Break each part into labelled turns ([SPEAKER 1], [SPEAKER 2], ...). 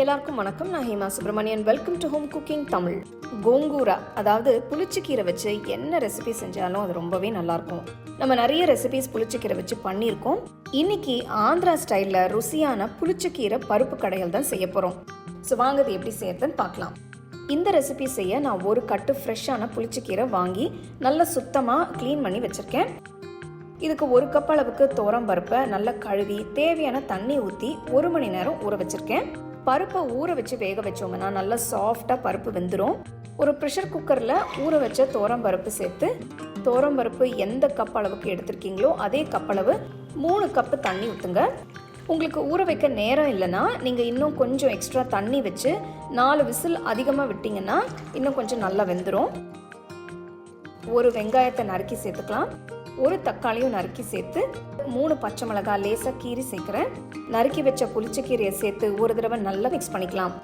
[SPEAKER 1] எல்லாருக்கும் வணக்கம். நான் Hema Subramanian. Welcome to home cooking Tamil. Gongura, அதாவது புளிச்சக்கீரை வச்சு என்ன ரெசிபி செஞ்சாலும் அது ரொம்பவே நல்லாயிருக்கும். நம்ம நிறைய ரெசிபிஸ் புளிச்சக்கீரை வச்சு பண்ணியிருக்கோம். இன்னைக்கு ஆந்திரா ஸ்டைலில் ருசியான புளிச்சக்கீரை பருப்பு கடையல் தான் செய்ய போகிறோம். ஸோ வாங்க இது எப்படி செய்யறதுன்னு பார்க்கலாம். இந்த ரெசிபி செய்ய நான் ஒரு கட்டு ஃப்ரெஷ்ஷான புளிச்சக்கீரை வாங்கி நல்லா சுத்தமாக க்ளீன் பண்ணி வச்சுருக்கேன். இதுக்கு ஒரு கப் அளவுக்கு துவரம் பருப்பை நல்லா கழுவி தேவையான தண்ணி ஊற்றி 1 மணி நேரம் ஊற வச்சுருக்கேன். பருப்பை ஊற வச்சு வேக வச்சோம்னா நல்லா சாஃப்டாக பருப்பு வெந்துடும். ஒரு ப்ரெஷர் குக்கரில் ஊற வச்ச துவரம் பருப்பு சேர்த்து, துவரம் பருப்பு எந்த கப் அளவுக்கு எடுத்திருக்கீங்களோ அதே கப் அளவு 3 கப்பு தண்ணி ஊற்றுங்க. உங்களுக்கு ஊற வைக்க நேரம் இல்லைன்னா நீங்கள் இன்னும் கொஞ்சம் எக்ஸ்ட்ரா தண்ணி வச்சு 4 விசில் அதிகமாக விட்டிங்கன்னா இன்னும் கொஞ்சம் நல்லா வெந்துடும். ஒரு வெங்காயத்தை நறுக்கி சேர்த்துக்கலாம். ஒரு தக்காளியும் நறுக்கி சேர்த்து 3 பச்சை மிளகாய் லேசாக கீரி சேர்க்குறேன். நறுக்கி வச்ச புளிச்சக்கீரையை சேர்த்து ஒரு தடவை நல்லா மிக்ஸ் பண்ணிக்கலாம்.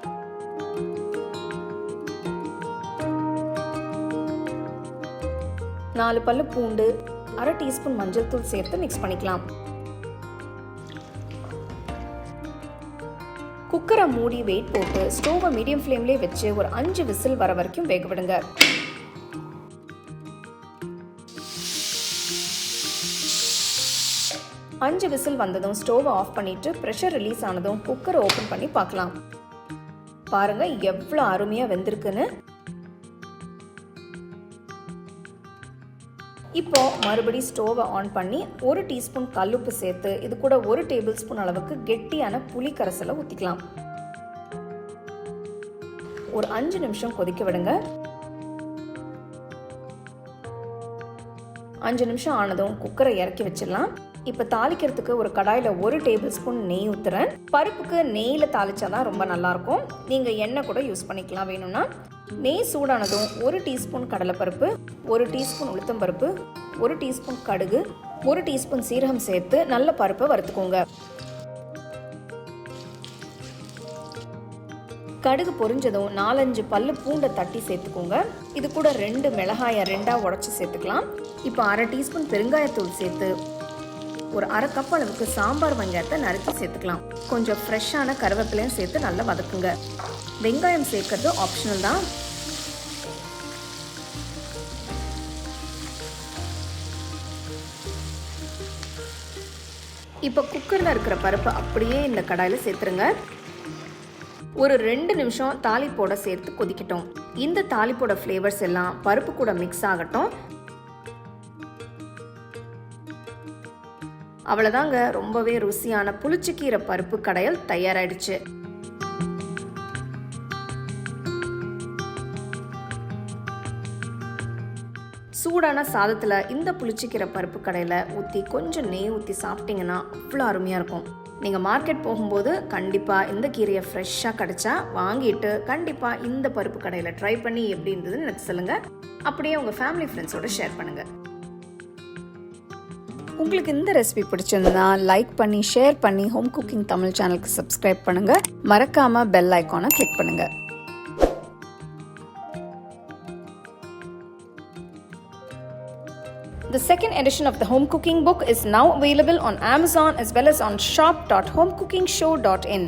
[SPEAKER 1] நாலு பல்லு பூண்டு, 1/2 டீஸ்பூன் மஞ்சள் தூள் சேர்த்து மிக்ஸ் பண்ணிக்கலாம். குக்கரை மூடி வெயிட் போட்டு ஸ்டோவை மீடியம் ஃப்ளேம்லேயே வச்சு ஒரு 5 விசில் வர வரைக்கும் வேக விடுங்க. அஞ்சு விசில் வந்ததும் ஸ்டோவை ஆஃப் பண்ணிட்டு ப்ரெஷர் ரிலீஸ் ஆனதும் குக்கரை ஓப்பன் பண்ணி பார்க்கலாம். பாருங்க எவ்வளோ அருமையாக வெந்திருக்குன்னு. இப்போ மறுபடியும் ஸ்டோவை ஆன் பண்ணி 1 டீஸ்பூன் கல்லுப்பு சேர்த்து இது கூட 1 டேபிள் ஸ்பூன் அளவுக்கு கெட்டியான புளி கரைசலை ஊற்றிக்கலாம். ஒரு 5 நிமிஷம் கொதிக்க விடுங்க. 5 நிமிஷம் ஆனதும் குக்கரை இறக்கி வச்சிடலாம். இப்போ தாளிக்கிறதுக்கு ஒரு கடாயில் 1 டேபிள் ஸ்பூன் நெய் ஊற்றுறேன். பருப்புக்கு நெய்யில் தாளிச்சாதான் ரொம்ப நல்லாயிருக்கும். நீங்கள் எண்ணெய் கூட யூஸ் பண்ணிக்கலாம் வேணும்னா. நெய் சூடானதும் 1 டீஸ்பூன் கடலைப்பருப்பு, 1 டீஸ்பூன் உளுத்தம்பருப்பு, 1 டீஸ்பூன் கடுகு, 1 டீஸ்பூன் சீரகம் சேர்த்து நல்ல பருப்பை வறுத்துக்கோங்க. கடுகு பொரிஞ்சதும் 4-5 பல்லு பூண்டை தட்டி சேர்த்துக்கோங்க. இது கூட 2 மிளகாயை 2ஆக உடச்சி சேர்த்துக்கலாம். இப்போ 1/2 டீஸ்பூன் பெருங்காயத்தூள் சேர்த்து ஒரு 1/2 கப் அளவுக்கு சாம்பார் வெங்காயத்தை நறுக்கி சேர்த்துக்கலாம். கொஞ்சம் ஃப்ரெஷ்ஷான கருவேப்பிலையும் சேர்த்து நல்லா வதக்குங்க. வெங்காயம் சேர்க்கறது ஆப்ஷனல் தான். இப்போ குக்கரில் இருக்கிற பருப்பு அப்படியே இந்த கடாயில் சேர்த்துருங்க. ஒரு 2 நிமிஷம் தாளிப்போட சேர்த்து கொதிக்கட்டும். இந்த தாளிப்போட ஃப்ளேவர்ஸ் எல்லாம் பருப்பு கூட மிக்ஸ் ஆகட்டும். அவ்வளோதாங்க, ரொம்பவே ருசியான புளிச்சக்கீரை பருப்பு கடையல் தயாராயிடுச்சு. சூடான சாதத்தில் இந்த புளிச்சக்கீரை பருப்பு கடையில் ஊற்றி கொஞ்சம் நெய் ஊற்றி சாப்பிட்டீங்கன்னா அவ்வளோ அருமையாக இருக்கும். நீங்கள் மார்க்கெட் போகும்போது கண்டிப்பாக இந்த கீரையை ஃப்ரெஷ்ஷாக கிடச்சா வாங்கிட்டு கண்டிப்பாக இந்த பருப்பு கடையில் ட்ரை பண்ணி எப்படி இருந்ததுன்னு எனக்கு சொல்லுங்கள். அப்படியே உங்கள் ஃபேமிலி ஃப்ரெண்ட்ஸோட ஷேர் பண்ணுங்கள். உங்களுக்கு இந்த ரெசிபி பிடிச்சிருந்தா லைக் பண்ணி ஷேர் பண்ணி ஹோம் குக்கிங் தமிழ் சேனலுக்கு சப்ஸ்கிரைப் பண்ணுங்க. மறக்காம பெல் ஐகானை கிளிக் பண்ணுங்க. The second edition of the home cooking book is now available on Amazon as well as on shop.homecookingshow.in.